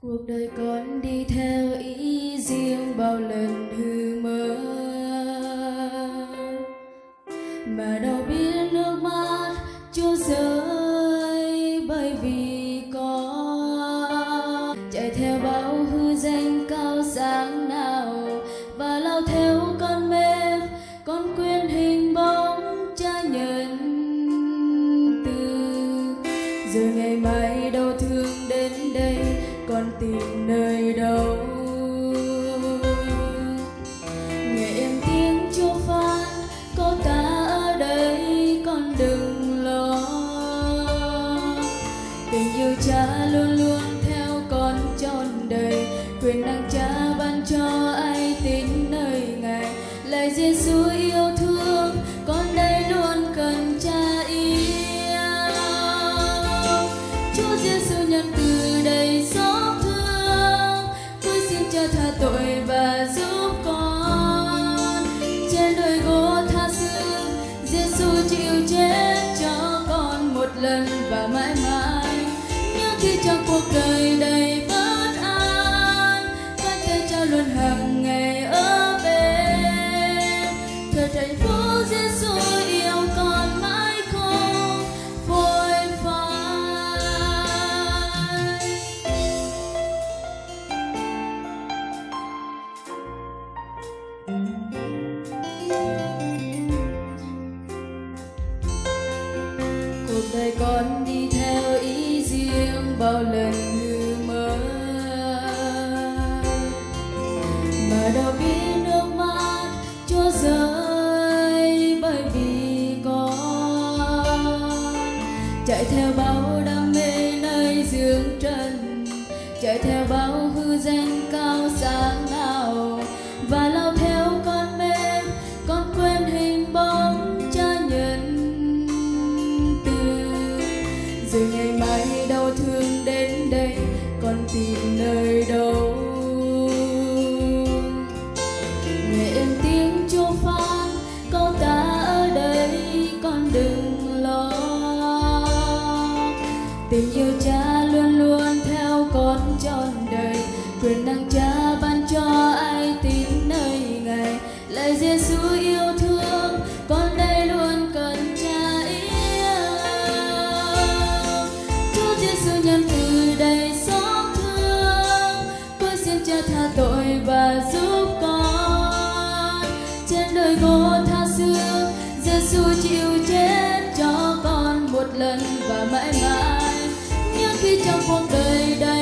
Cuộc đời con đi theo ý riêng, bao lần hư mơ mà đâu biết nước mắt Chúa rơi, bởi vì con chạy theo bao hư danh cao sáng nào và lao theo con mê. Con quên hình bóng Cha nhân từ, rồi ngày mai đau thương đến đây con tìm nơi đâu. Nghe em tiếng Chúa phán có ta ở đây, con đừng lo. Tình yêu Cha luôn luôn theo con trọn đời, quyền năng Cha ban cho ai tín nơi Ngài. Lạy Giêsu yêu thương, con đây luôn cần Cha yêu. Chúa Giêsu nhân từ đầy xót thương, tôi xin Cha tha tội và giúp con. Trên đời gỗ tha xương, Giêsu chịu chết cho con một lần và mãi mãi. Nhớ khi trong cuộc đời đầy bất an, con thấy Cha luôn hàng ngày ở bên. Thật hạnh phúc Giêsu yêu con mãi không phôi phai. Cuộc đời con đi theo ý riêng, bao lần hư mơ mà đâu biết nước mắt Chúa rơi, bởi vì con chạy theo bao đam mê nơi dương trần, chạy theo bao hư danh cao sáng nào và lao theo con mê. Con quên hình bóng Cha nhân từ, rồi ngày mai đau thương đến đây con tìm nơi đâu. Nghe em tiếng Chúa phán có ta ở đây, con đừng lo. Tình yêu Cha luôn luôn theo con trọn đời, quyền năng Cha ban cho ai tín nơi Ngài. Lạy Giêsu yêu thương, con đây luôn cần Cha yêu. Chúa Giêsu nhân từ đầy xót thương, con xin Cha tha tội và giúp con. Trên đời gỗ tha xương, Giêsu chịu chết cho con một lần và mãi mãi. Nhớ khi trong cuộc đời đầy